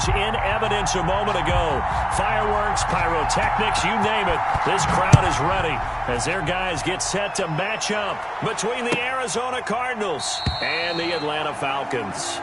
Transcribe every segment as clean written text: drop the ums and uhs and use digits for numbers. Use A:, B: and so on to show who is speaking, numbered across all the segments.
A: in evidence a moment ago. Fireworks, pyrotechnics, you name it. This crowd is ready as their guys get set to match up between the Arizona Cardinals and the Atlanta Falcons.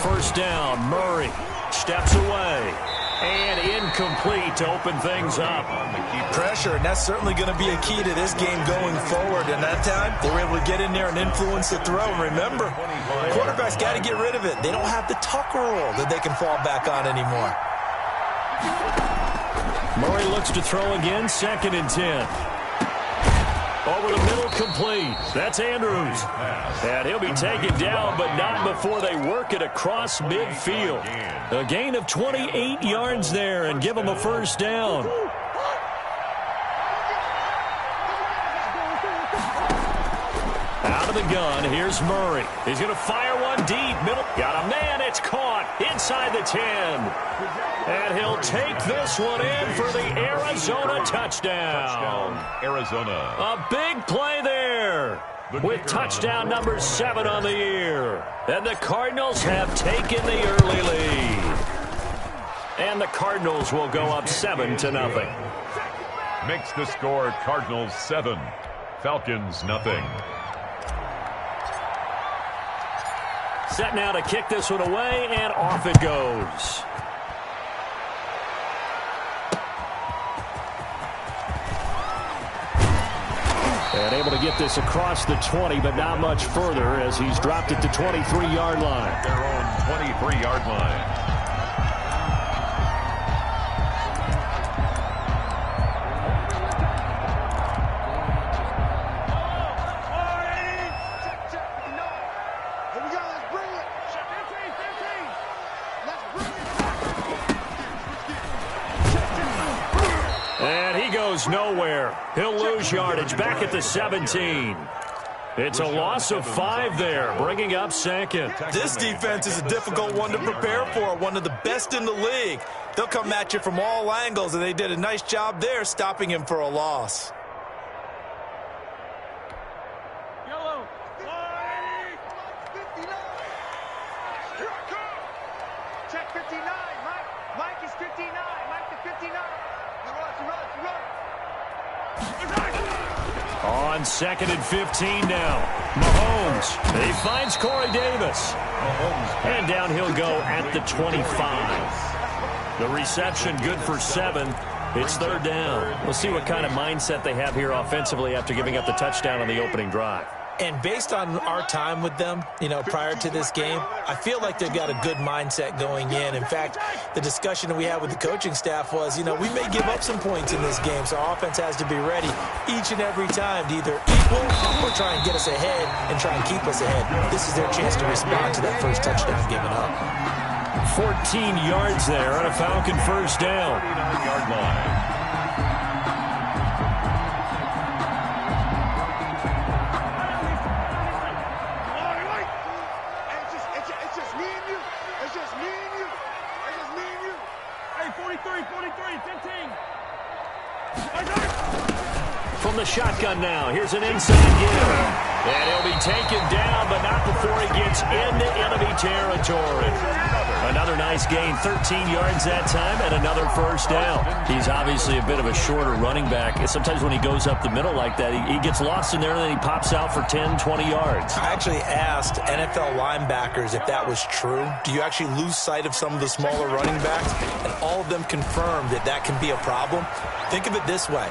A: First down, Murray steps away, and incomplete to open things up.
B: Pressure, and that's certainly going to be a key to this game going forward. And that time, they were able to get in there and influence the throw. And remember, quarterbacks got to get rid of it. They don't have the Tucker rule that they can fall back on anymore.
A: Murray looks to throw again, 2nd and 10. Over the middle, complete. That's Andrews. And he'll be taken down, but not before they work it across midfield. A gain of 28 yards there and give him a first down. Out of the gun, here's Murray. He's going to fire one deep. Middle. Got a man. It's caught inside the 10. And he'll take this one in for the Arizona touchdown.
C: Arizona.
A: A big play there with touchdown number 7 on the year. And the Cardinals have taken the early lead. And the Cardinals will go up 7-0.
C: Makes the score Cardinals 7, Falcons nothing.
A: Set now to kick this one away, and off it goes. And able to get this across the 20, but not much further as he's dropped it to 23-yard line.
C: Their own 23-yard line.
A: Nowhere. He'll lose yardage back at the 17. It's a loss of 5 there, bringing up 2nd.
B: This defense is a difficult one to prepare for, one of the best in the league. They'll come at you from all angles, and they did a nice job there stopping him for a loss.
D: Check 59. Mike is 59. Mike to 59.
A: On 2nd and 15 now. Mahomes. He finds Corey Davis. And down he'll go at the 25. The reception good for 7. It's 3rd down. We'll see what kind of mindset they have here offensively after giving up the touchdown on the opening drive.
B: And based on our time with them, prior to this game, I feel like they've got a good mindset going in. In fact, the discussion that we had with the coaching staff was, we may give up some points in this game, so our offense has to be ready each and every time to either equal or try and get us ahead and try and keep us ahead. This is their chance to respond to that first touchdown given up.
A: 14 yards there on a Falcon first down.
C: 39-yard line.
A: From the shotgun now, here's an inside give. And he'll be taken down, but not before he gets into enemy territory. Another nice gain, 13 yards that time, and another first down. He's obviously a bit of a shorter running back. Sometimes when he goes up the middle like that, he gets lost in there, and then he pops out for 10, 20 yards.
B: I actually asked NFL linebackers if that was true. Do you actually lose sight of some of the smaller running backs? And all of them confirmed that that can be a problem. Think of it this way.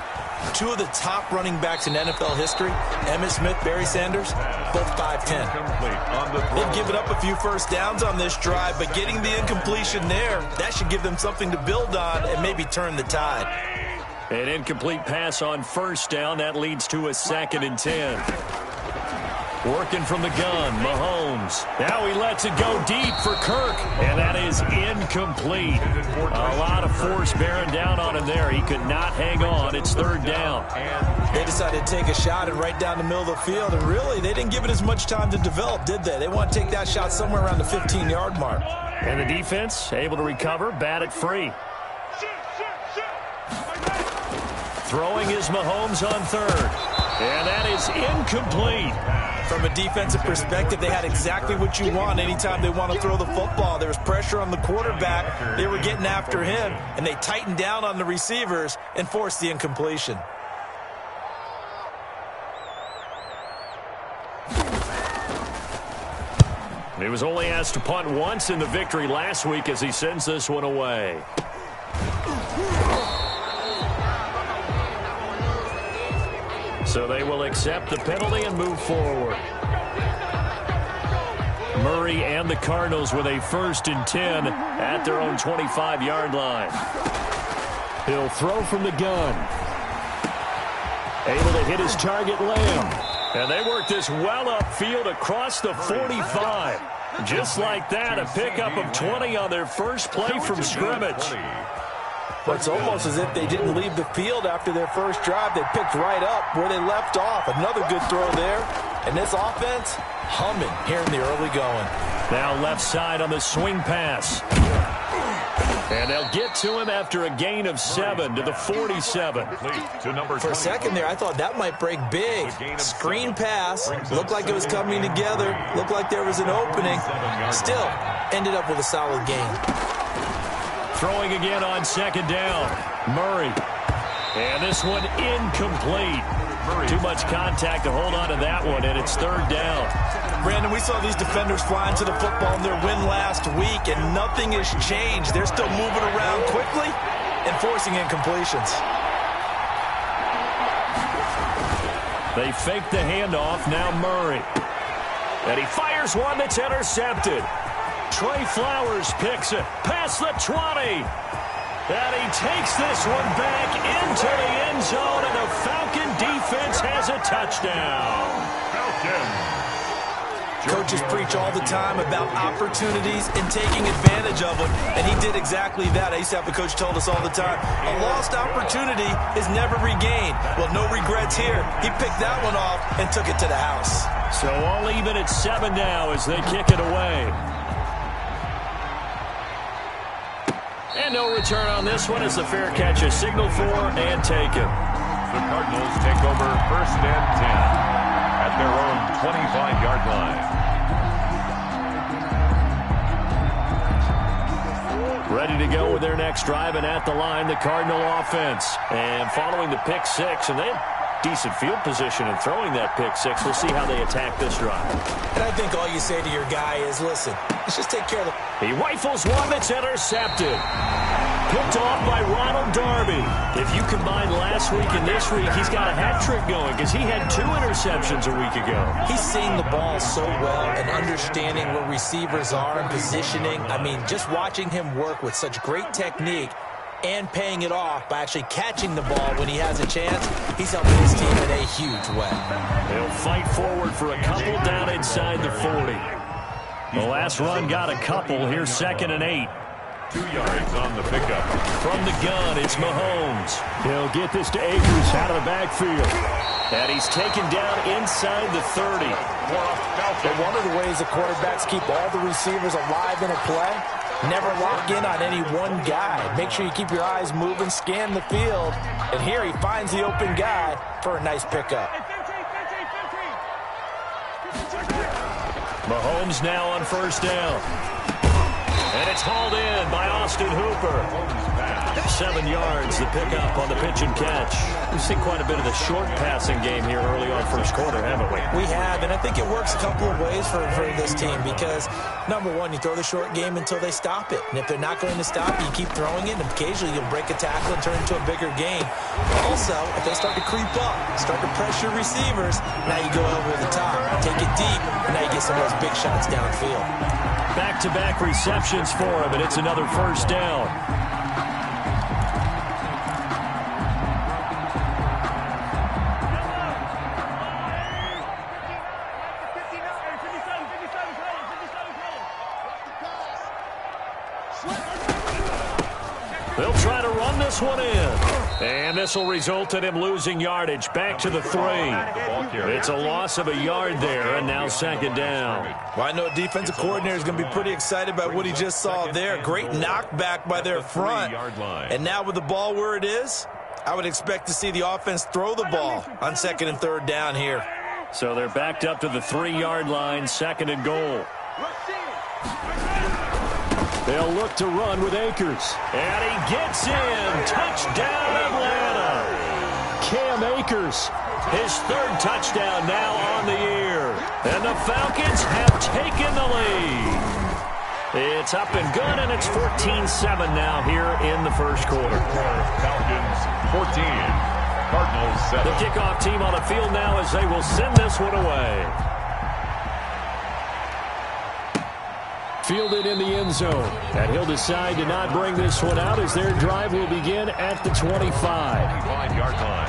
B: 2 of the top running backs in NFL history, Emmitt Smith, Barry Sanders, both 5'10". They've given up a few first downs on this drive, but getting the incompletion there, that should give them something to build on and maybe turn the tide.
A: An incomplete pass on first down. That leads to a 2nd and 10. Working from the gun, Mahomes. Now he lets it go deep for Kirk, and that is incomplete. A lot of force bearing down on him there. He could not hang on. It's third down.
B: They decided to take a shot and right down the middle of the field, and really, they didn't give it as much time to develop, did they? They want to take that shot somewhere around the 15-yard mark.
A: And the defense able to recover, bat it free. Throwing is Mahomes on third, and that is incomplete.
B: From a defensive perspective, they had exactly what you want anytime they want to throw the football. There was pressure on the quarterback. They were getting after him, and they tightened down on the receivers and forced the incompletion.
A: He was only asked to punt once in the victory last week as he sends this one away. So they will accept the penalty and move forward. Murray and the Cardinals with a 1st and 10 at their own 25-yard line. He'll throw from the gun. Able to hit his target, Lamb. And they work this well upfield across the 45. Just like that, a pickup of 20 on their first play from scrimmage.
B: But it's almost as if they didn't leave the field after their first drive. They picked right up where they left off. Another good throw there. And this offense, humming here in the early going.
A: Now left side on the swing pass. And they'll get to him after a gain of 7 to the 47.
B: For a second there, I thought that might break big. Screen pass. Looked like it was coming together. Looked like there was an opening. Still, ended up with a solid gain.
A: Throwing again on 2nd down. Murray. And this one incomplete. Too much contact to hold on to that one, and it's 3rd down.
B: Brandon, we saw these defenders flying to the football in their win last week, and nothing has changed. They're still moving around quickly and forcing incompletions.
A: They fake the handoff, now Murray. And he fires one that's intercepted. Trey Flowers picks it past the 20. And he takes this one back into the end zone, and the Falcon defense has a touchdown.
B: Coaches preach all the time about opportunities and taking advantage of them, and he did exactly that. I used to have a coach told us all the time, a lost opportunity is never regained. Well, no regrets here. He picked that one off and took it to the house.
A: So all even at 7 now as they kick it away. And no return on this one as the fair catch is signaled for and taken.
C: The Cardinals take over 1st and 10 at their own 25-yard line.
A: Ready to go with their next drive, and at the line, the Cardinal offense. And following the pick 6, and they had decent field position in throwing that pick 6. We'll see how they attack this drive.
B: And I think all you say to your guy is, listen, let's just take care of the...
A: He rifles one that's intercepted. Picked off by Ronald Darby. If you combine last week and this week, he's got a hat trick going because he had 2 interceptions a week ago.
B: He's seeing the ball so well and understanding where receivers are and positioning. I mean, just watching him work with such great technique and paying it off by actually catching the ball when he has a chance, he's helping his team in a huge way.
A: He'll fight forward for a couple down inside the 40. The last run got a couple. Here's 2nd and 8.
C: 2 yards on the pickup.
A: From the gun, it's Mahomes. He'll get this to Akers out of the backfield. And he's taken down inside the 30.
B: But one of the ways the quarterbacks keep all the receivers alive in a play, never lock in on any one guy. Make sure you keep your eyes moving, scan the field. And here he finds the open guy for a nice pickup.
A: Mahomes now on 1st down. And it's hauled in by Austin Hooper. 7 yards, the pickup on the pitch and catch. We've seen quite a bit of the short passing game here early on first quarter, haven't we?
B: We have, and I think it works a couple of ways for this team because, number one, you throw the short game until they stop it. And if they're not going to stop you, keep throwing it, and occasionally you'll break a tackle and turn it into a bigger gain. Also, if they start to creep up, start to pressure receivers, now you go over the top, take it deep, and now you get some of those big shots downfield.
A: Back-to-back receptions for him, and it's another 1st down. They'll try to run this one in. And this will result in him losing yardage. Back to the 3. It's a loss of a yard there, and now second down.
B: Well, I know defensive coordinator is going to be pretty excited about what he just saw there. Great knockback by their front. And now with the ball where it is, I would expect to see the offense throw the ball on second and third down here.
A: So they're backed up to the 3-yard line, second and goal. They'll look to run with Akers. And he gets in. Touchdown, Atlanta. Cam Akers, his 3rd touchdown now on the year. And the Falcons have taken the lead. It's up and good, and it's 14-7 now here in the first quarter.
C: Falcons 14, Cardinals 7.
A: The kickoff team on the field now as they will send this one away. Fielded in the end zone. And he'll decide to not bring this one out as their drive will begin at the 25-yard line.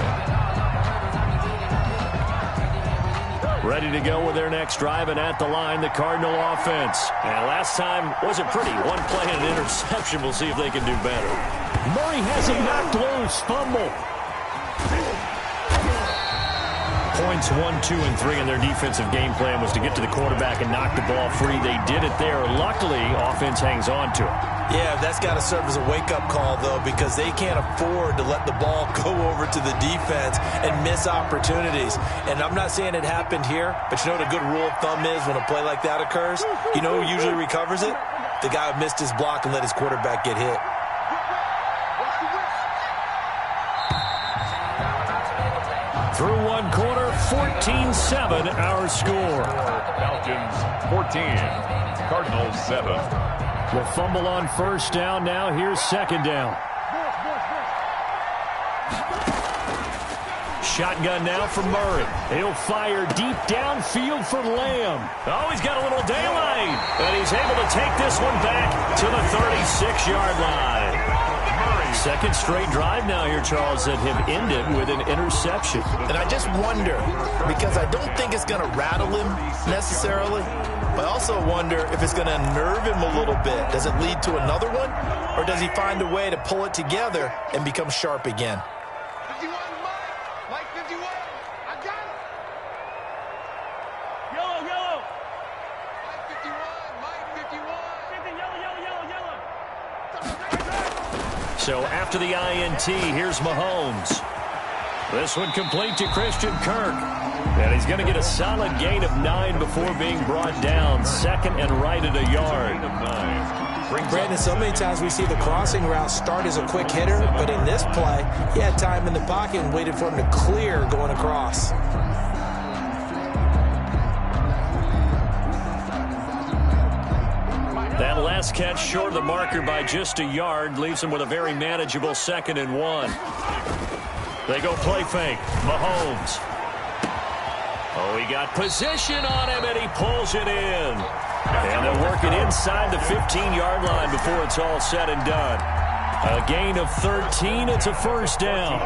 A: Ready to go with their next drive, and at the line, the Cardinal offense. And last time wasn't pretty. One play and an interception. We'll see if they can do better. Murray has him knocked loose. Fumble. Points 1, 2, and 3 in their defensive game plan was to get to the quarterback and knock the ball free. They did it there. Luckily, offense hangs on to it.
B: Yeah, that's got to serve as a wake-up call, though, because they can't afford to let the ball go over to the defense and miss opportunities. And I'm not saying it happened here, but you know what a good rule of thumb is when a play like that occurs? You know who usually recovers it? The guy who missed his block and let his quarterback get hit.
A: Through one quarter, 14-7 our score.
C: Falcons 14, Cardinals 7.
A: The fumble on first down. Now here's second down. Shotgun now from Murray. He'll fire deep downfield for Lamb. Oh, he's got a little daylight. And he's able to take this one back to the 36-yard line. Second straight drive now here, Charles, that have ended with an interception.
B: And I just wonder, because I don't think it's going to rattle him necessarily, but I also wonder if it's going to unnerve him a little bit. Does it lead to another one, or does he find a way to pull it together and become sharp again?
D: 51, Mike 51. I got it. Yellow. Mike 51. 50, yellow.
A: So after the INT, here's Mahomes. This one complete to Christian Kirk. And he's going to get a solid gain of 9 before being brought down. Second and right at a yard.
B: Brandon, so many times we see the crossing route start as a quick hitter, but in this play, he had time in the pocket and waited for him to clear going across.
A: That last catch short of the marker by just a yard leaves him with a very manageable 2nd and 1. They go play fake. Mahomes. Oh, he got position on him, and he pulls it in. And they'll work it inside the 15-yard line before it's all said and done. A gain of 13. It's a first down.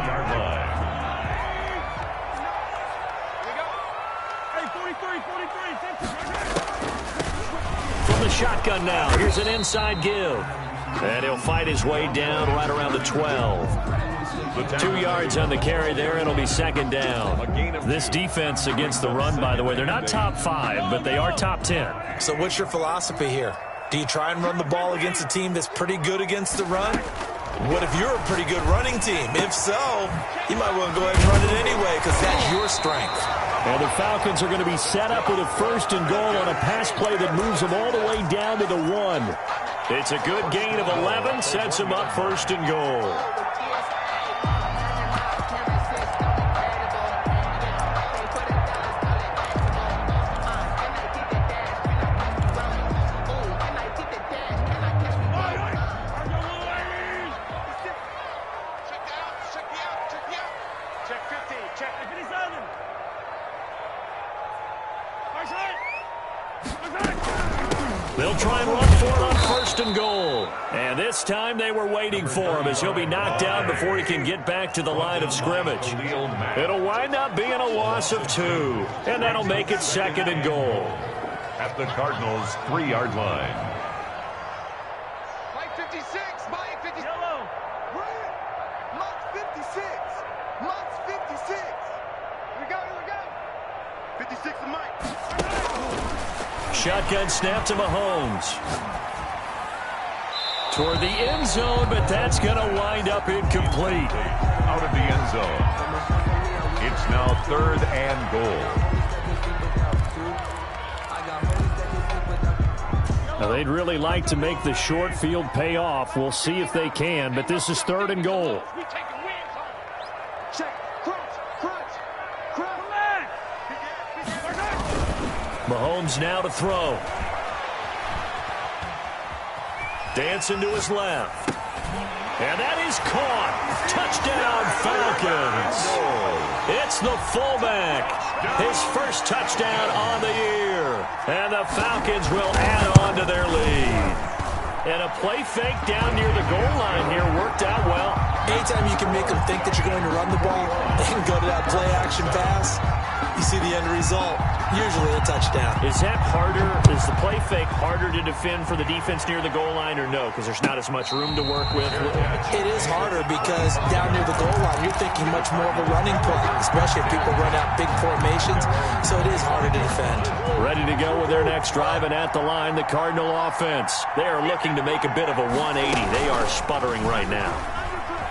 A: From the shotgun now, here's an inside give. And he'll fight his way down right around the 12. 2 yards on the carry there, and it'll be second down. This defense against the run, by the way, they're not top 5, but they are top 10.
B: So what's your philosophy here? Do you try and run the ball against a team that's pretty good against the run? What if you're a pretty good running team? If so, you might want to go ahead and run it anyway because that's your strength.
A: And the Falcons are going to be set up with a first and goal on a pass play that moves them all the way down to the 1. It's a good gain of 11, sets them up first and goal. They'll try and run for it on first and goal. And this time they were waiting for him as he'll be knocked down before he can get back to the line of scrimmage. It'll wind up being a loss of 2. And that'll make it second and goal.
C: At the Cardinals' 3-yard line.
D: Mike 56, Mike 50. Yellow.
A: Shotgun snap to Mahomes. Toward the end zone, but that's going to wind up incomplete.
C: Out of the end zone. It's now 3rd and goal.
A: Now, they'd really like to make the short field pay off. We'll see if they can, but this is 3rd and goal. Mahomes now to throw. Dancing to his left. And that is caught. Touchdown, Falcons. It's the fullback. His first touchdown on the year. And the Falcons will add on to their lead. And a play fake down near the goal line here worked out well.
B: Anytime you can make them think that you're going to run the ball and go to that play action pass, you see the end result. Usually a touchdown.
A: Is that harder? Is the play fake harder to defend for the defense near the goal line or no? Because there's not as much room to work with.
B: It is harder because down near the goal line, you're thinking much more of a running play, especially if people run out big formations. So it is harder to defend.
A: Ready to go with their next drive, and at the line, the Cardinal offense. They are looking to make a bit of a 180. They are sputtering right now.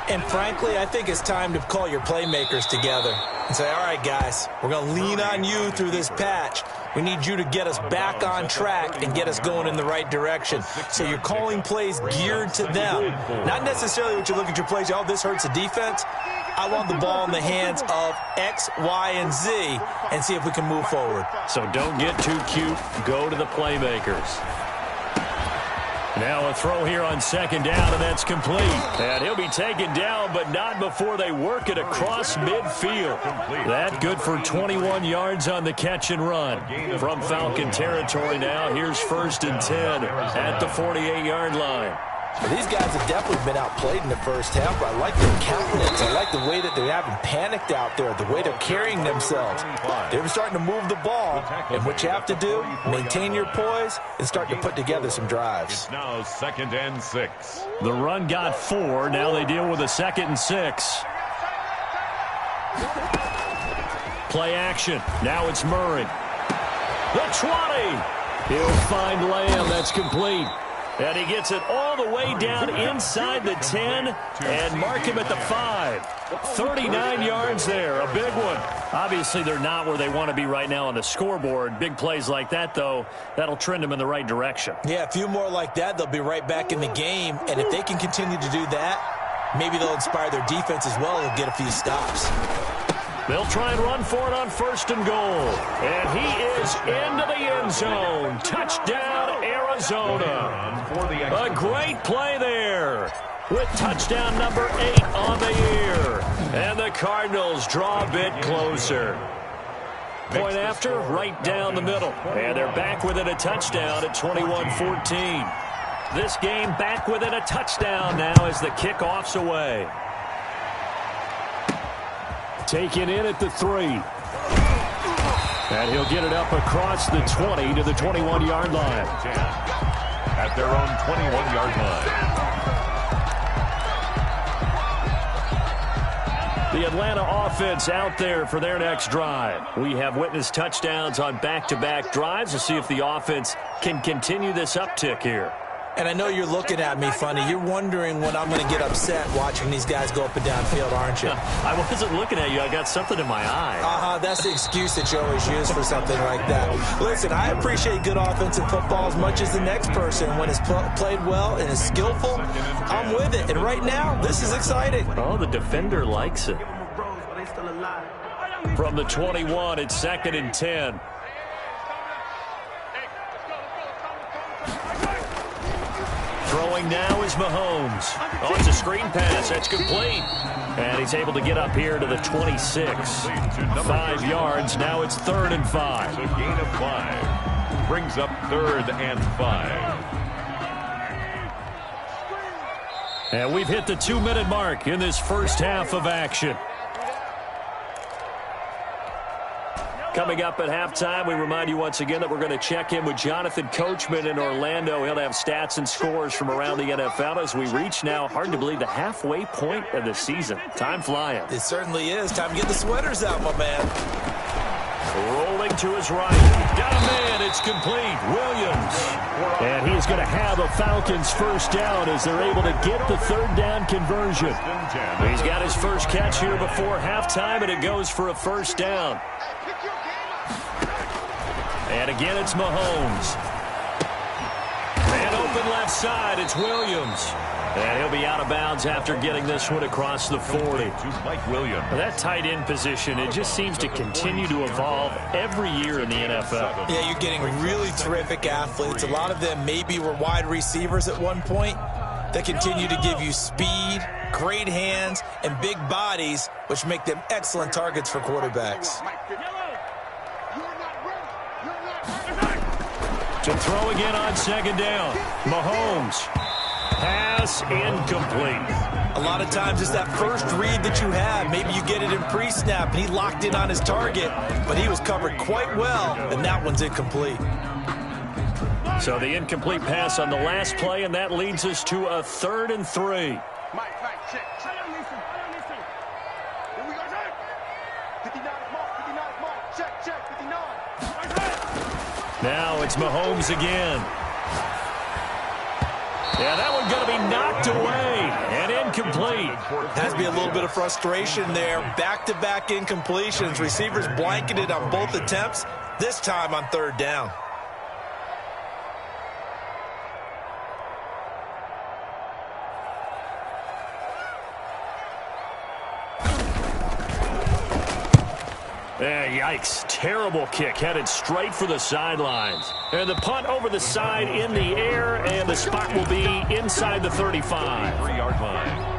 B: And frankly, I think it's time to call your playmakers together and say, all right, guys, we're going to lean on you through this patch. We need you to get us back on track and get us going in the right direction. So you're calling plays geared to them. Not necessarily what you look at your plays, oh, this hurts the defense. I want the ball in the hands of X, Y, and Z and see if we can move forward.
A: So don't get too cute. Go to the playmakers. Now a throw here on 2nd down, and that's complete. And he'll be taken down, but not before they work it across midfield. That good for 21 yards on the catch and run. From Falcon territory now, here's 1st and 10 at the 48-yard line.
B: Well, these guys have definitely been outplayed in the first half, but I like their countenance. I like the way that they haven't panicked out there, the way they're carrying themselves. They're starting to move the ball, and what you have to do, maintain your poise and start to put together some drives.
C: It's now 2nd and 6.
A: The run got 4. Now they deal with a 2nd and 6. Play action. Now it's Murray. The 20. He'll find Lamb. That's complete. And he gets it all the way down inside the 10 and mark him at the 5. 39 yards there, a big one. Obviously, they're not where they want to be right now on the scoreboard. Big plays like that, though, that'll trend them in the right direction.
B: Yeah, a few more like that, they'll be right back in the game. And if they can continue to do that, maybe they'll inspire their defense as well and get a few stops.
A: They'll try and run for it on 1st and goal. And he is into the end zone. Touchdown, Arizona. A great play there with touchdown number 8 on the year. And the Cardinals draw a bit closer. Point after, right down the middle. And they're back within a touchdown at 21-14. This game back within a touchdown now as the kickoff's away. Taken in at the 3. And he'll get it up across the 20 to the 21-yard line.
C: At their own 21-yard line.
A: The Atlanta offense out there for their next drive. We have witnessed touchdowns on back-to-back drives to see if the offense can continue this uptick here.
B: And I know you're looking at me funny. You're wondering when I'm going to get upset watching these guys go up and down field, aren't you?
A: I wasn't looking at you. I got something in my eye.
B: That's the excuse that you always use for something like that. Listen, I appreciate good offensive football as much as the next person. When it's played well and is skillful, I'm with it. And right now, this is exciting.
A: Oh, the defender likes it. From the 21, it's 2nd and 10. Throwing now is Mahomes. Oh, it's a screen pass. That's complete. And he's able to get up here to the 26. 5 yards. Now it's 3rd and 5.
C: So gain of 5. Brings up 3rd and 5.
A: And we've hit the 2-minute mark in this first half of action. Coming up at halftime, we remind you once again that we're going to check in with Jonathan Coachman in Orlando. He'll have stats and scores from around the NFL as we reach now, hard to believe, the halfway point of the season. Time flying.
B: It certainly is. Time to get the sweaters out, my man.
A: Rolling to his right. Got a man. It's complete. Williams. And he's going to have a Falcons first down as they're able to get the third down conversion. He's got his first catch here before halftime, and it goes for a first down. And again, it's Mahomes. And open left side, it's Williams. And he'll be out of bounds after getting this one across the 40.
C: Mike Williams.
A: That tight end position, it just seems to continue to evolve every year in the NFL.
B: Yeah, you're getting really terrific athletes. A lot of them maybe were wide receivers at one point that continue to give you speed, great hands, and big bodies, which make them excellent targets for quarterbacks.
A: To throw again on second down. Mahomes. Pass incomplete.
B: A lot of times it's that first read that you have. Maybe you get it in pre-snap, and he locked in on his target, but he was covered quite well, and that one's incomplete.
A: So the incomplete pass on the last play, and that leads us to a 3rd and 3.
D: Mike, check. Listen. Here we go, check. 59 mark. Check, 59.
A: Now it's Mahomes again. Yeah, that one's going to be knocked away and incomplete.
B: Has to be a little bit of frustration there. Back-to-back incompletions. Receivers blanketed on both attempts, this time on 3rd down.
A: Yikes. Terrible kick. Headed straight for the sidelines. And the punt over the side in the air, and the spot will be inside the 35.
C: 3-yard line.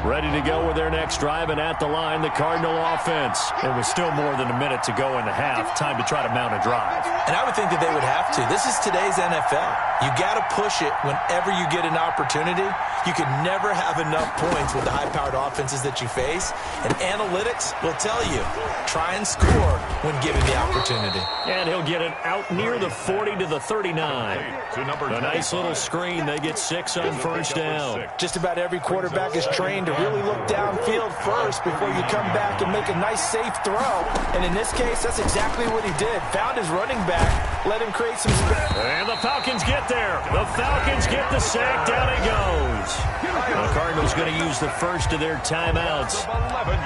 A: Ready to go with their next drive, and at the line, the Cardinal offense. It was still more than a minute to go in the half. Time to try to mount a drive.
B: And I would think that they would have to. This is today's NFL. You got to push it whenever you get an opportunity. You can never have enough points with the high-powered offenses that you face. And analytics will tell you, try and score when given the opportunity.
A: And he'll get it out near the 40 to the 39. A nice little screen. They get 6 on first down.
B: Just about every quarterback is trained to really look downfield first before you come back and make a nice, safe throw. And in this case, that's exactly what he did. Found his running back, let him create some space.
A: And the Falcons get there. The Falcons get the sack. Down he goes. The Cardinals going to use the first of their timeouts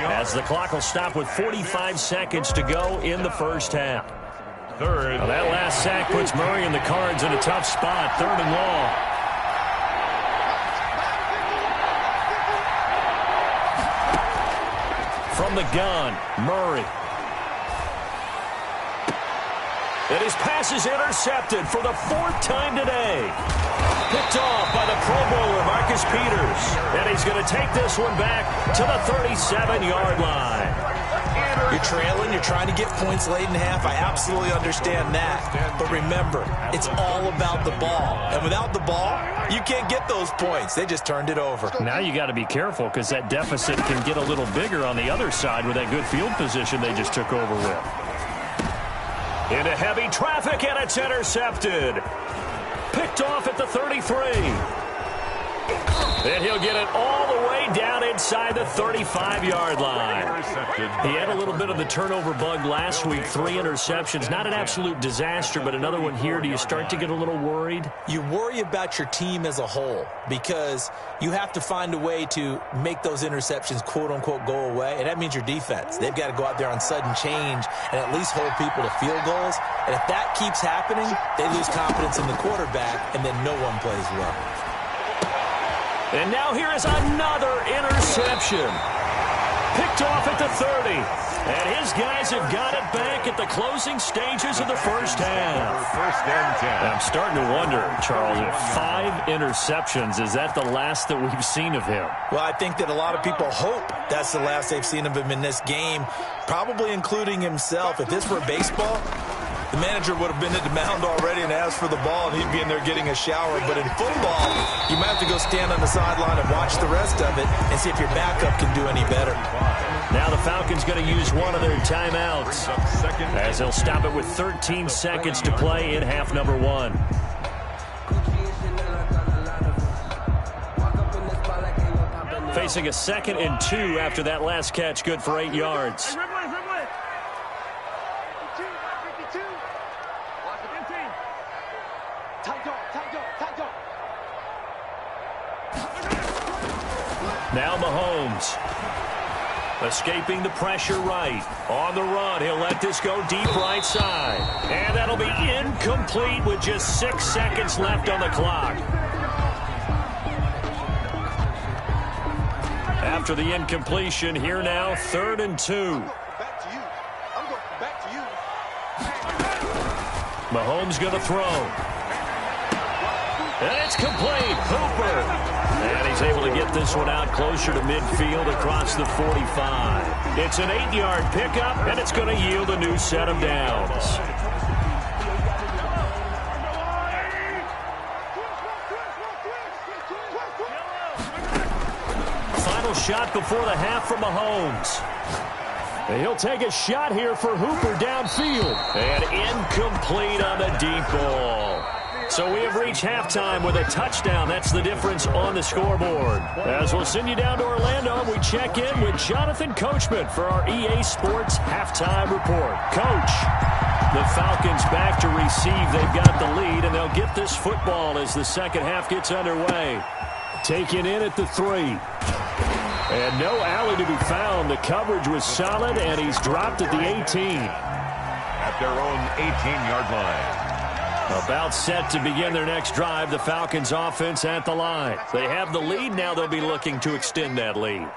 A: as the clock will stop with 45 seconds to go in the first half.
C: Third.
A: Well, that last sack puts Murray and the Cards in a tough spot. 3rd and long. From the gun, Murray. And his pass is intercepted for the 4th time today. Picked off by the Pro Bowler, Marcus Peters. And he's going to take this one back to the 37-yard line.
B: You're trailing, you're trying to get points late in half. I absolutely understand that. But remember, it's all about the ball. And without the ball, you can't get those points. They just turned it over.
A: Now you got to be careful because that deficit can get a little bigger on the other side with that good field position they just took over with. Into heavy traffic, and it's intercepted. Picked off at the 33. And he'll get it all the way down inside the 35-yard line. He had a little bit of the turnover bug last week. 3 interceptions. Not an absolute disaster, but another one here. Do you start to get a little worried?
B: You worry about your team as a whole because you have to find a way to make those interceptions, quote-unquote, go away. And that means your defense. They've got to go out there on sudden change and at least hold people to field goals. And if that keeps happening, they lose confidence in the quarterback, and then no one plays well.
A: And now here is another interception. Picked off at the 30. And his guys have got it back at the closing stages of the first half.
C: First and 10.
A: I'm starting to wonder, Charles, if 5 interceptions, is that the last that we've seen of him?
B: Well, I think that a lot of people hope that's the last they've seen of him in this game, probably including himself. If this were baseball, the manager would have been at the mound already and asked for the ball, and he'd be in there getting a shower. But in football, you might have to go stand on the sideline and watch the rest of it and see if your backup can do any better.
A: Now the Falcons going to use one of their timeouts as they'll stop it with 13 seconds to play in half number 1. Facing a 2nd and 2 after that last catch, good for 8 yards. Now Mahomes. Escaping the pressure right. On the run, he'll let this go deep right side. And that'll be incomplete with just 6 seconds left on the clock. After the incompletion, here now, 3rd and 2.
D: Back to you. I'm going back to you.
A: Mahomes going to throw. And it's complete. Hooper. And he's able to get this one out closer to midfield across the 45. It's an 8-yard pickup, and it's going to yield a new set of downs. Final shot before the half from Mahomes. And he'll take a shot here for Hooper downfield. And incomplete on the deep ball. So we have reached halftime with a touchdown. That's the difference on the scoreboard. As we'll send you down to Orlando, we check in with Jonathan Coachman for our EA Sports Halftime Report. Coach, the Falcons back to receive. They've got the lead, and they'll get this football as the second half gets underway. Taken in at the 3. And no alley to be found. The coverage was solid, and he's dropped at the 18.
C: At their own 18-yard line.
A: About set to begin their next drive, the Falcons offense at the line. They have the lead. Now they'll be looking to extend that lead.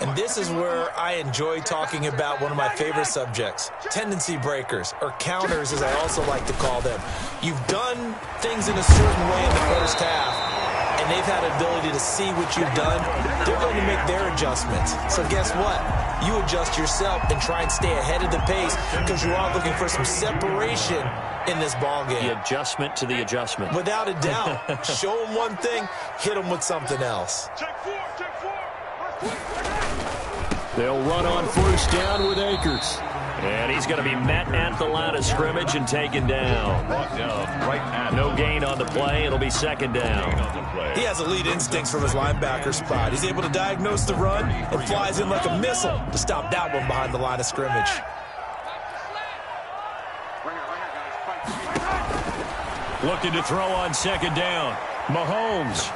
B: And this is where I enjoy talking about one of my favorite subjects, tendency breakers, or counters as I also like to call them. You've done things in a certain way in the first half, and they've had an ability to see what you've done. They're going to make their adjustments. So guess what? You adjust yourself and try and stay ahead of the pace because you are looking for some separation in this ball game.
A: The adjustment to the adjustment.
B: Without a doubt. Show them one thing, hit them with something else.
A: They'll run on first down with Akers. And he's going to be met at the line of scrimmage and taken down. No gain on the play. It'll be second down.
B: He has elite instincts from his linebacker spot. He's able to diagnose the run and flies in like a missile to stop that one behind the line of scrimmage.
A: Looking to throw on second down. Mahomes.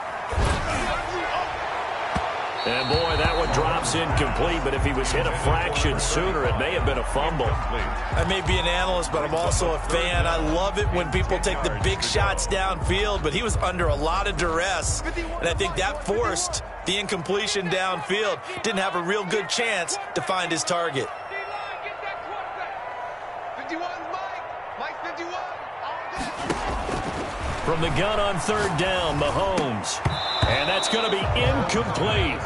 A: And, boy, that one drops incomplete, but if he was hit a fraction sooner, it may have been a fumble.
B: I may be an analyst, but I'm also a fan. I love it when people take the big shots downfield, but he was under a lot of duress, and I think that forced the incompletion downfield. Didn't have a real good chance to find his target.
D: 51, Mike 51.
A: From the gun on third down, Mahomes. And that's going to be incomplete.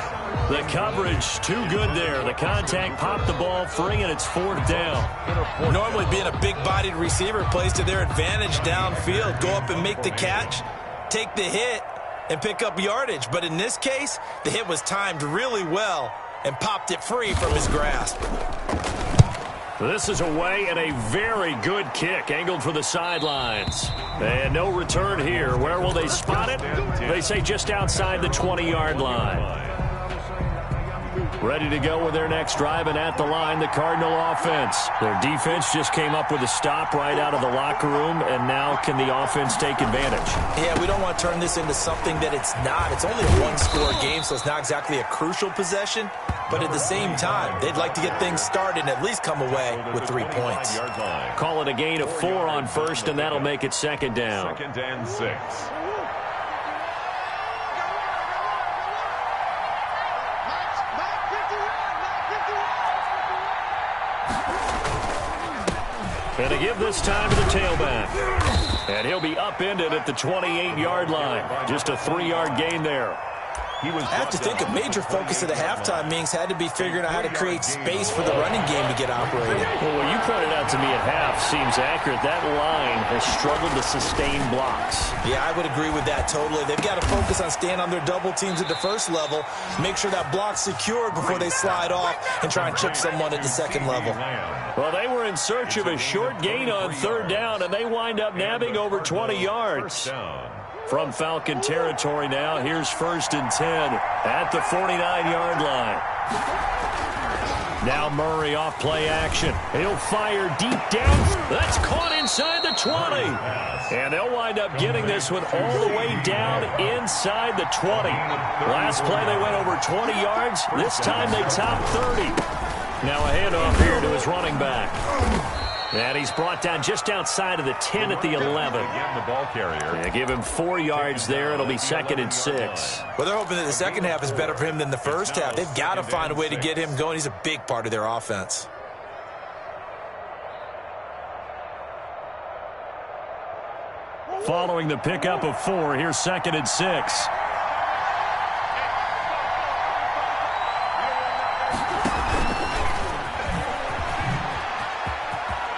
A: The coverage too good there. The contact popped the ball free, and it's fourth down.
B: Normally being a big-bodied receiver plays to their advantage downfield. Go up and make the catch, take the hit, and pick up yardage. But in this case, the hit was timed really well and popped it free from his grasp.
A: This is away and a very good kick angled for the sidelines. And no return here. Where will they spot it? They say just outside the 20-yard line. Ready to go with their next drive, and at the line, the Cardinal offense. Their defense just came up with a stop right out of the locker room, and now can the offense take advantage?
B: Yeah, we don't want to turn this into something that it's not. It's only a one-score game, so it's not exactly a crucial possession. But at the same time, they'd like to get things started and at least come away with 3 points.
A: Call it a gain of 4 on first, and that'll make it second down.
C: 2nd and 6.
A: And to give this time to the tailback. And he'll be upended at the 28-yard line. Just a 3-yard gain there.
B: I have to think a major focus of the halftime meetings had to be figuring out how to create space for the running game to get operated.
A: Well, what you pointed out to me at half seems accurate. That line has struggled to sustain blocks.
B: Yeah, I would agree with that totally. They've got to focus on staying on their double teams at the first level, make sure that block's secured before they slide off and try and chip someone at the second level.
A: Well, they were in search of a short gain on third down, and they wind up nabbing over 20 yards. From Falcon territory now, here's 1st and 10 at the 49-yard line. Now Murray off play action. He'll fire deep down. That's caught inside the 20. And they'll wind up getting this one all the way down inside the 20. Last play they went over 20 yards. This time they topped 30. Now a handoff here to his running back. And he's brought down just outside of the 10 at the 11.
C: Again, the ball carrier.
A: Yeah, give him 4 yards there. It'll be 2nd and 6.
B: Well, they're hoping that the second half is better for him than the first half. They've got to find a way to get him going. He's a big part of their offense.
A: Following the pickup of 4, here's 2nd and 6.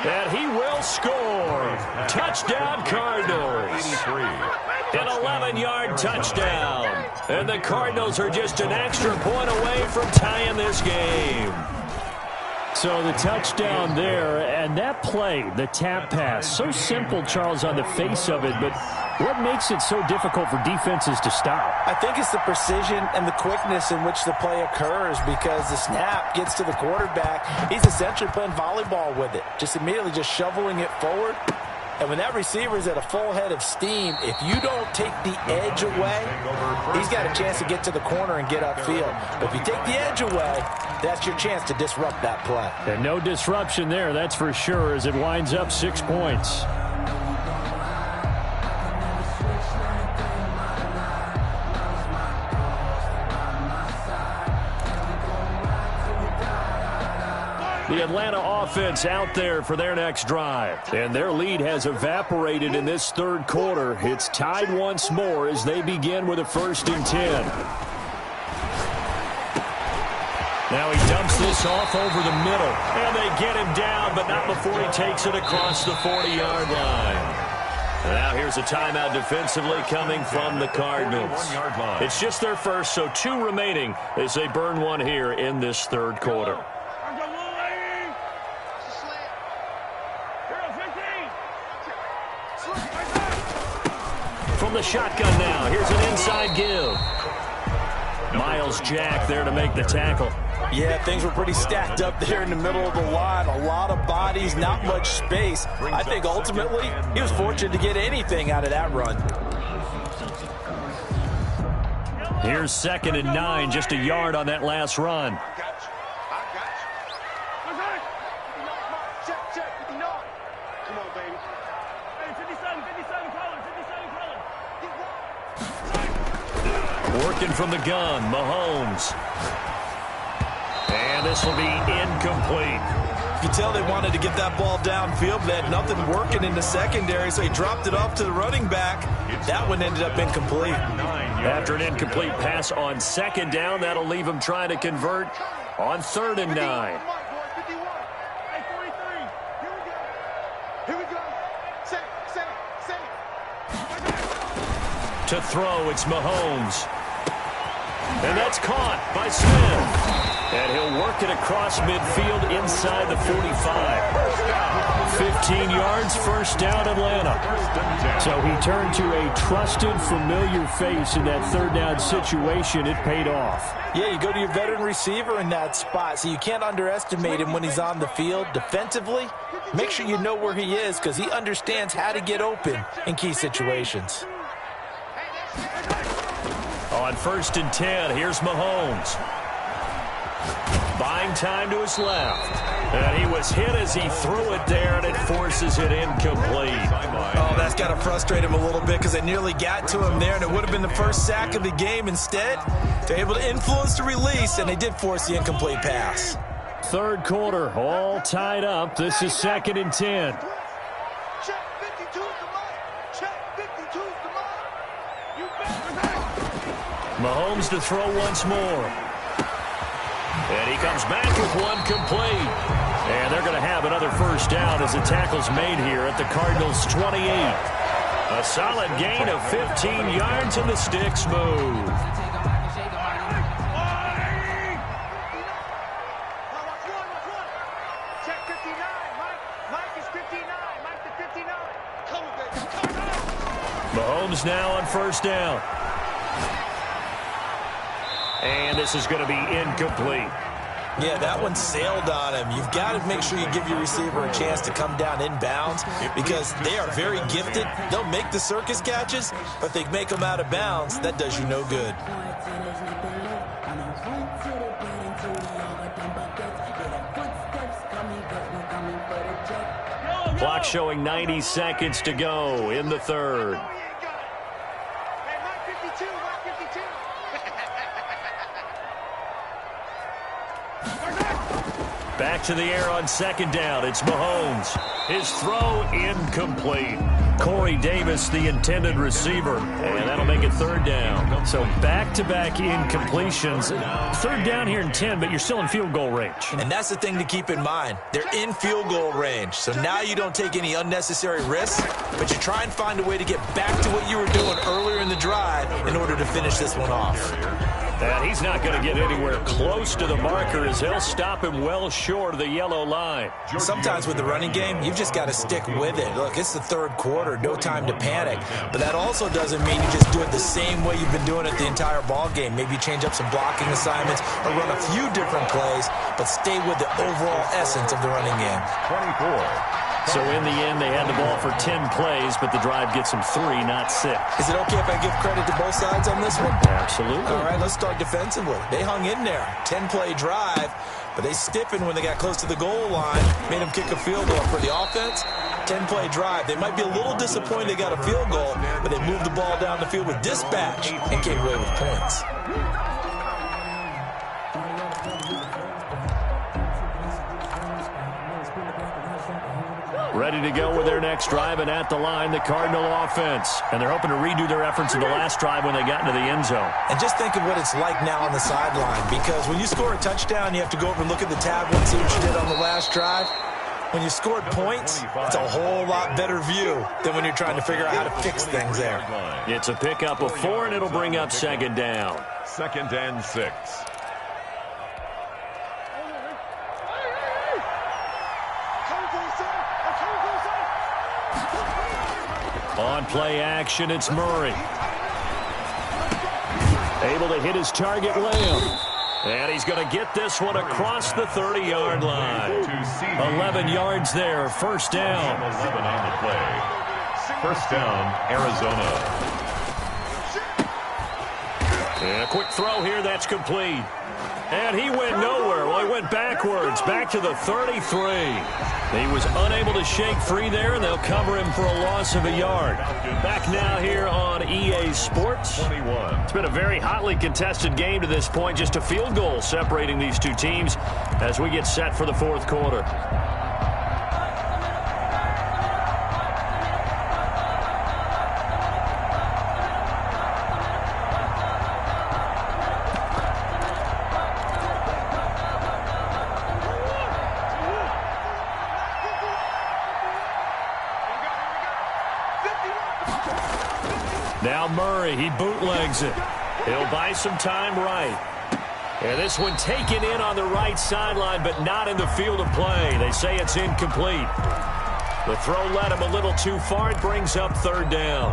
A: And he will score. Touchdown, Cardinals.
C: 83.
A: An 11-yard touchdown. And the Cardinals are just an extra point away from tying this game. So the touchdown there, and that play, the tap pass, so simple, Charles, on the face of it, but what makes it so difficult for defenses to stop?
E: I think it's the precision and the quickness in which the play occurs, because the snap gets to the quarterback. He's essentially playing volleyball with it, just immediately just shoveling it forward. And when that receiver is at a full head of steam, if you don't take the edge away, he's got a chance to get to the corner and get upfield. But if you take the edge away, that's your chance to disrupt that play.
A: And no disruption there, that's for sure, as it winds up 6 points. The Atlanta offense out there for their next drive. And their lead has evaporated in this third quarter. It's tied once more as they begin with a 1st and 10. Now he dumps this off over the middle. And they get him down, but not before he takes it across the 40-yard line. Now here's a timeout defensively coming from the Cardinals. It's just their first, so 2 remaining as they burn one here in this third quarter. From the shotgun now, here's an inside give. Miles Jack there to make the tackle.
E: Yeah, things were pretty stacked up there in the middle of the line. A lot of bodies, not much space. I think ultimately he was fortunate to get anything out of that run.
A: Here's 2nd and 9, just a yard on that last run. Working from the gun, Mahomes. And this will be incomplete.
B: You can tell they wanted to get that ball downfield, but they had nothing working in the secondary, so he dropped it off to the running back. That one ended up incomplete.
A: After an incomplete pass on 2nd down, that'll leave him trying to convert on 3rd and 9. To throw, it's Mahomes. And that's caught by Smith. And he'll work it across midfield inside the 45. 15 yards, 1st down, Atlanta. So he turned to a trusted, familiar face in that 3rd down situation. It paid off.
E: Yeah, you go to your veteran receiver in that spot, so you can't underestimate him when he's on the field. Defensively, make sure you know where he is, because he understands how to get open in key situations.
A: On 1st and 10, here's Mahomes. Buying time to his left. And he was hit as he threw it there, and it forces it incomplete.
B: Oh, that's got to frustrate him a little bit, because they nearly got to him there, and it would have been the first sack of the game. Instead, they're able to influence the release, and they did force the incomplete pass.
A: Third quarter, all tied up. This is 2nd and 10. Mahomes to throw once more. And he comes back with one complete. And they're going to have another first down as the tackle's made here at the Cardinals' 28. A solid gain of 15 yards and the sticks move.
D: Check 59. Mike is 59. Mike to 59. Come on, baby. Come on.
A: Mahomes now on first down. And this is going to be incomplete.
B: Yeah, that one sailed on him. You've got to make sure you give your receiver a chance to come down inbounds because they are very gifted. They'll make the circus catches, but if they make them out of bounds, that does you no good.
A: Clock showing 90 seconds to go in the third.
D: Hey, Mike 52. Mike 52.
A: Back to the air on second down. It's Mahomes. His throw incomplete. Corey Davis, the intended receiver. And that'll make it third down. So back-to-back incompletions. Third down here in 10, but you're still in field goal range.
B: And that's the thing to keep in mind. They're in field goal range. So now you don't take any unnecessary risks, but you try and find a way to get back to what you were doing earlier in the drive in order to finish this one off.
A: And he's not going to get anywhere close to the marker as they'll stop him well short of the yellow line.
B: Sometimes with the running game, you've just got to stick with it. Look, it's the third quarter, no time to panic. But that also doesn't mean you just do it the same way you've been doing it the entire ball game. Maybe change up some blocking assignments or run a few different plays, but stay with the overall essence of the running game.
C: 24.
A: So in the end, they had the ball for 10 plays, but the drive gets them 3, not 6.
B: Is it okay if I give credit to both sides on this one?
A: Absolutely.
B: All right, let's start defensively. They hung in there. 10-play drive, but they stiffened when they got close to the goal line, made them kick a field goal. For the offense, 10-play drive. They might be a little disappointed they got a field goal, but they moved the ball down the field with dispatch and came away with points.
A: Ready to go with their next drive, and at the line, the Cardinal offense. And they're hoping to redo their efforts in the last drive when they got into the end zone.
B: And just think of what it's like now on the sideline, because when you score a touchdown, you have to go over and look at the tablet and see what you did on the last drive. When you scored points, it's a whole lot better view than when you're trying to figure out how to fix things there.
A: It's a pickup of 4, and it'll bring up second down.
C: 2nd and 6.
A: On play action, it's Murray. Able to hit his target, Lamb. And he's going to get this one across the 30-yard line. 11 yards there, first down.
C: 11 on the play. First down, Arizona.
A: And a quick throw here, that's complete. And he went nowhere. Well, he went backwards, back to the 33. He was unable to shake free there, and they'll cover him for a loss of a yard. Back now here on EA Sports.
C: 21.
A: It's been a very hotly contested game to this point, just a field goal separating these two teams as we get set for the fourth quarter. Now Murray, he bootlegs it. He'll buy some time right. And this one taken in on the right sideline, but not in the field of play. They say it's incomplete. The throw led him a little too far. It brings up third down.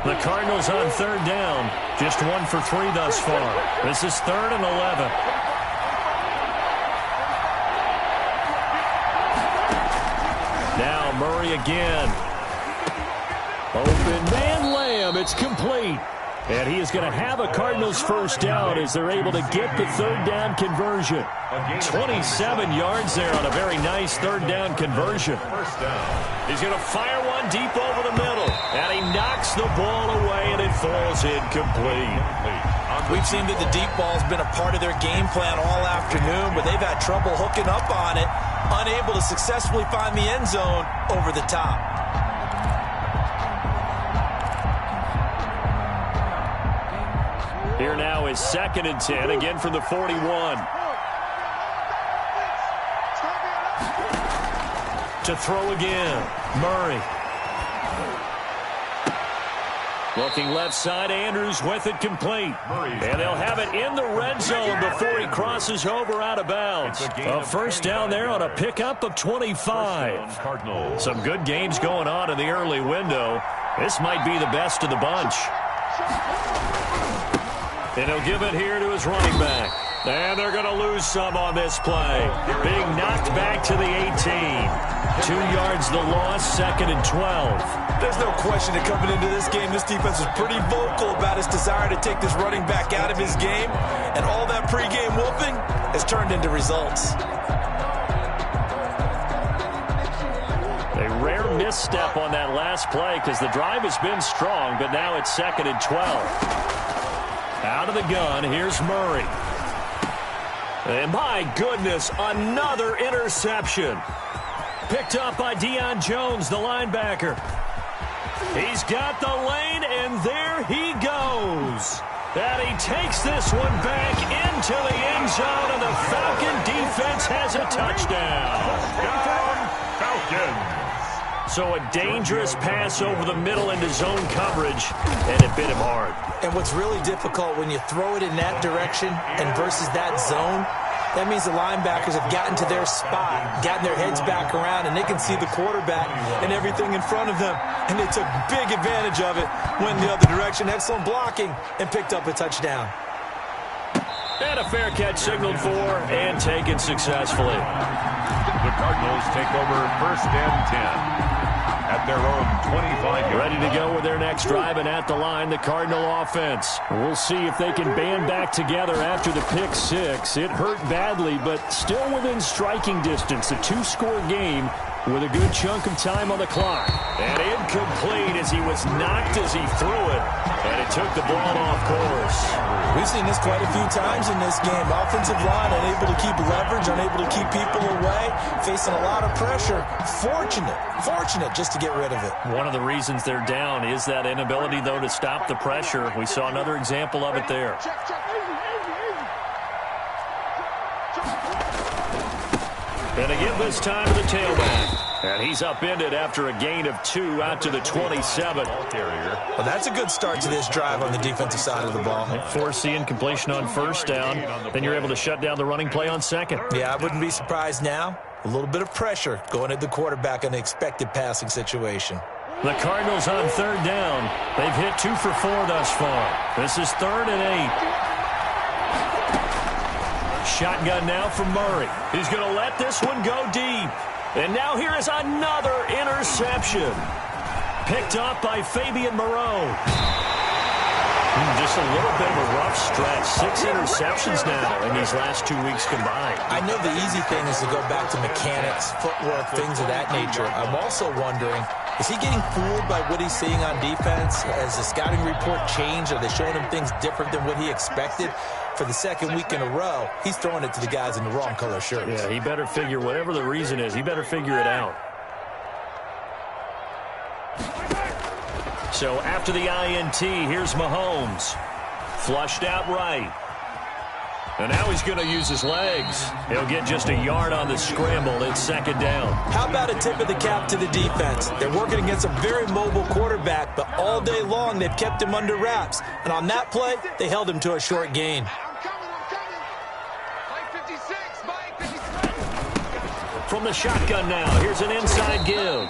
A: The Cardinals on third down. Just 1 for 3 thus far. This is 3rd and 11. Now Murray again. Open man, Lamb. It's complete. And he is going to have a Cardinals first down as they're able to get the third down conversion. 27 yards there on a very nice third down conversion.
C: First down.
A: He's going to fire one deep over the middle. And he knocks the ball away, and it falls incomplete.
C: On
B: We've seen that the deep ball's been a part of their game plan all afternoon, but they've had trouble hooking up on it, unable to successfully find the end zone over the top.
A: Here now is 2nd and 10, again from the 41. To throw again, Murray. Looking left side, Andrews with it complete. And they'll have it in the red zone before he crosses over out of bounds. A first down there on a pickup of 25. Some good games going on in the early window. This might be the best of the bunch. And he'll give it here to his running back. And they're going to lose some on this play. Being knocked back to the 18. 2 yards the loss, 2nd and 12.
B: There's no question that coming into this game, this defense was pretty vocal about its desire to take this running back out of his game. And all that pregame whooping has turned into results.
A: A rare misstep on that last play because the drive has been strong, but now it's 2nd and 12. Out of the gun, here's Murray. And my goodness, another interception. Picked up by Deion Jones, the linebacker. He's got the lane, and there he goes. And he takes this one back into the end zone, and the Falcon defense has a touchdown.
C: Falcons.
A: So a dangerous pass over the middle into zone coverage, and it bit him hard.
B: And what's really difficult when you throw it in that direction and versus that zone, that means the linebackers have gotten to their spot, gotten their heads back around, and they can see the quarterback and everything in front of them. And they took big advantage of it, went the other direction, excellent blocking, and picked up a touchdown.
A: And a fair catch signaled for and taken successfully.
C: The Cardinals take over 1st and 10. At their own 25.
A: Ready to go with their next drive, and at the line, the Cardinal offense. We'll see if they can band back together after the pick 6. It hurt badly, but still within striking distance. A 2-score game with a good chunk of time on the clock. And incomplete as he was knocked as he threw it. And it took the ball off course.
B: We've seen this quite a few times in this game. Offensive line unable to keep leverage, unable to keep people away, facing a lot of pressure. Fortunate just to get rid of it.
A: One of the reasons they're down is that inability, though, to stop the pressure. We saw another example of it there. And again this time to the tailback. And he's upended after a gain of 2 out to the 27.
B: Well, that's a good start to this drive on the defensive side of the ball.
A: Force the incompletion on 1st down. Then you're able to shut down the running play on 2nd.
B: Yeah, I wouldn't be surprised now. A little bit of pressure going at the quarterback in the expected passing situation.
A: The Cardinals on 3rd down. They've hit 2 for 4 thus far. This is 3rd and 8. Shotgun now from Murray. He's going to let this one go deep. And now here is another interception. Picked up by Fabian Moreau. Just a little bit of a rough stretch. 6 interceptions now in these last 2 weeks combined.
B: I know the easy thing is to go back to mechanics, footwork, things of that nature. I'm also wondering, is he getting fooled by what he's seeing on defense? Has the scouting report changed? Are they showing him things different than what he expected? For the 2nd week in a row, he's throwing it to the guys in the wrong color shirts.
A: Yeah, he better figure, whatever the reason is, he better figure it out. So after the INT, here's Mahomes. Flushed out right. And now he's going to use his legs. He'll get just a yard on the scramble. It's 2nd down.
B: How about a tip of the cap to the defense? They're working against a very mobile quarterback, but all day long they've kept him under wraps. And on that play, they held him to a short gain.
A: From the shotgun now, here's an inside give.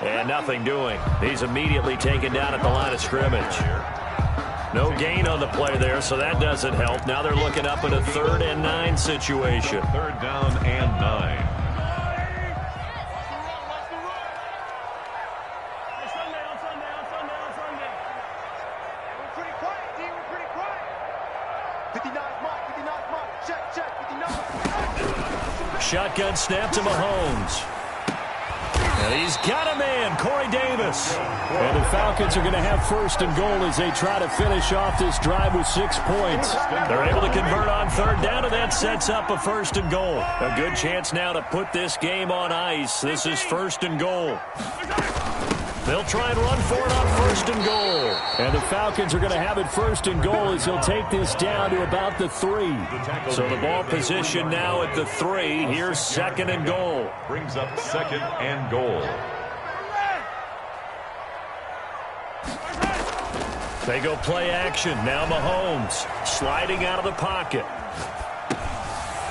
A: And nothing doing. He's immediately taken down at the line of scrimmage. No gain on the play there, so that doesn't help. Now they're looking up at a 3rd and 9 situation.
C: 3rd down and 9.
A: Shotgun snap to Mahomes. And he's got a man, Corey Davis. And the Falcons are going to have first and goal as they try to finish off this drive with 6 points. They're able to convert on third down, and that sets up a first and goal. A good chance now to put this game on ice. This is first and goal. They'll try and run for it on first and goal. And the Falcons are going to have it first and goal as he'll take this down to about the 3. So the ball position now at the 3. Here's second and goal.
C: Brings up second and goal.
A: They go play action. Now Mahomes sliding out of the pocket.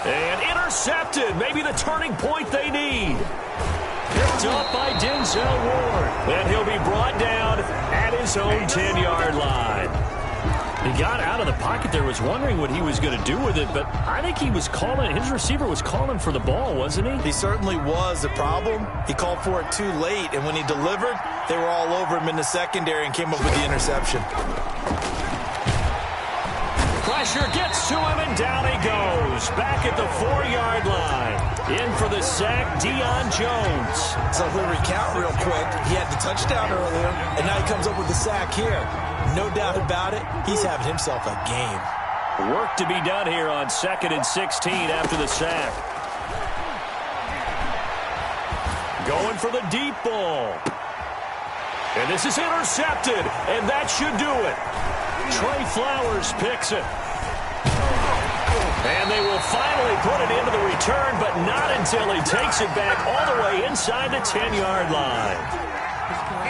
A: And intercepted. Maybe the turning point they need. Picked up by Denzel Ward. And he'll be brought down at his own 10-yard line. He got out of the pocket there, was wondering what he was going to do with it, but I think he was calling, his receiver was calling for the ball, wasn't he?
E: He certainly was. The problem, he called for it too late, and when he delivered, they were all over him in the secondary and came up with the interception.
A: Pressure gets to him, and down he goes. Back at the 4-yard line. In for the sack, Deion Jones.
E: So we'll recount real quick. He had the touchdown earlier, and now he comes up with the sack here. No doubt about it, he's having himself a game.
A: Work to be done here on 2nd and 16 after the sack. Going for the deep ball. And this is intercepted, and that should do it. Trey Flowers picks it. And they will finally put it into the return, but not until he takes it back all the way inside the 10-yard line.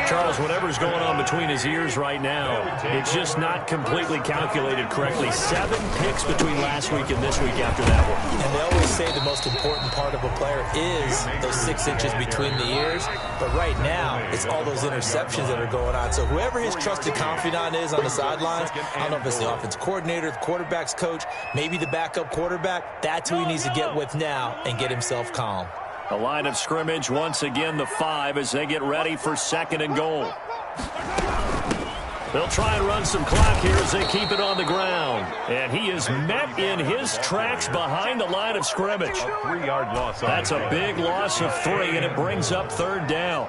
A: Charles, whatever's going on between his ears right now, it's just not completely calculated correctly. 7 picks between last week and this week after that one.
E: And they always say the most important part of a player is those 6 inches between the ears. But right now, it's all those interceptions that are going on. So whoever his trusted confidant is on the sidelines, I don't know if it's the offense coordinator, the quarterback's coach, maybe the backup quarterback, that's who he needs to get with now and get himself calm.
A: The line of scrimmage, once again, the 5 as they get ready for second and goal. They'll try and run some clock here as they keep it on the ground. And he is met in his tracks behind the line of scrimmage.
C: A 3-yard loss.
A: That's a big loss of 3, and it brings up third down.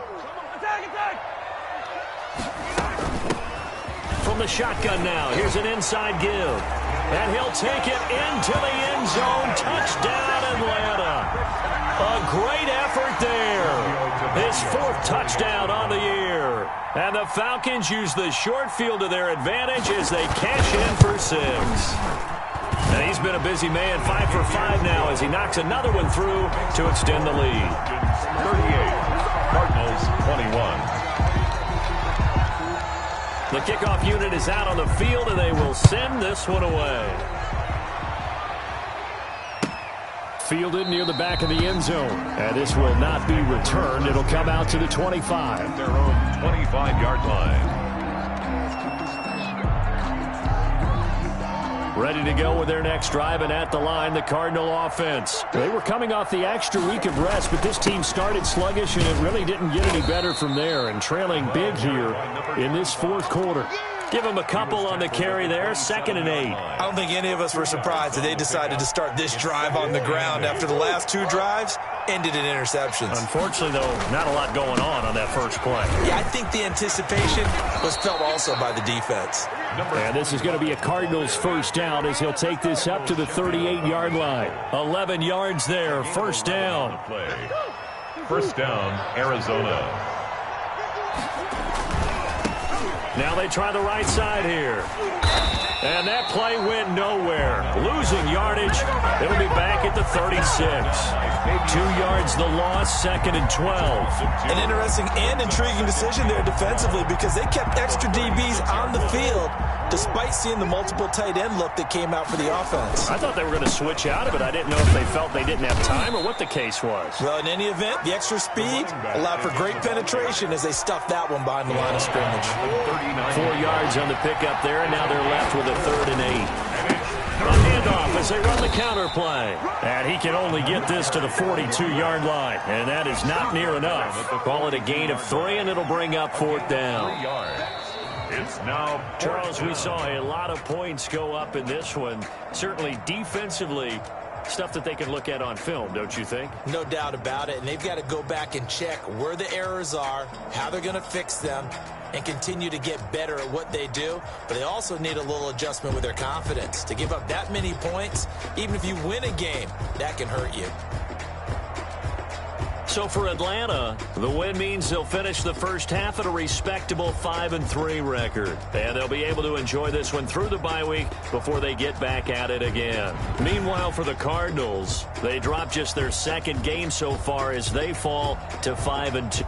A: From the shotgun now, here's an inside give. And he'll take it into the end zone. Touchdown, Atlanta. A great effort there. His 4th touchdown on the year. And the Falcons use the short field to their advantage as they cash in for 6. And he's been a busy man, 5 for 5 now as he knocks another one through to extend the lead.
C: 38, Cardinals 21.
A: The kickoff unit is out on the field, and they will send this one away. Fielded near the back of the end zone. And this will not be returned. It'll come out to the 25.
C: Their own 25-yard line.
A: Ready to go with their next drive, and at the line, the Cardinal offense. They were coming off the extra week of rest, but this team started sluggish, and it really didn't get any better from there, and trailing big here in this 4th quarter. Give them a couple on the carry there, 2nd and 8.
E: I don't think any of us were surprised that they decided to start this drive on the ground after the last 2 drives ended in interceptions.
A: Unfortunately, though, not a lot going on that first play.
E: Yeah, I think the anticipation was felt also by the defense.
A: And this is going to be a Cardinals first down as he'll take this up to the 38-yard line. 11 yards there, first down.
C: First down, Arizona.
A: Now they try the right side here. And that play went nowhere. Losing yardage. It'll be back at the 36. 2 yards the loss, 2nd and 12.
E: An interesting and intriguing decision there defensively because they kept extra DBs on the field despite seeing the multiple tight end look that came out for the offense.
A: I thought they were going to switch out of it. I didn't know if they felt they didn't have time or what the case was.
E: Well, in any event, the extra speed allowed for great penetration as they stuffed that one behind the line of scrimmage.
A: 4 yards on the pickup there, and now they're left with a 3rd and 8. A handoff as they run the counter play. And he can only get this to the 42-yard line, and that is not near enough. Call it a gain of 3, and it'll bring up 4th down.
C: 3 yards. It's now
A: Charles, we saw a lot of points go up in this one. Certainly defensively, Stuff that they can look at on film, don't you think?
B: No doubt about it. And they've got to go back and check where the errors are, how they're going to fix them, and continue to get better at what they do. But they also need a little adjustment with their confidence. To give up that many points, even if you win a game, that can hurt you.
A: So for Atlanta, the win means they'll finish the first half at a respectable 5-3 record. And they'll be able to enjoy this one through the bye week before they get back at it again. Meanwhile, for the Cardinals, they dropped just their second game so far as they fall to 5-2.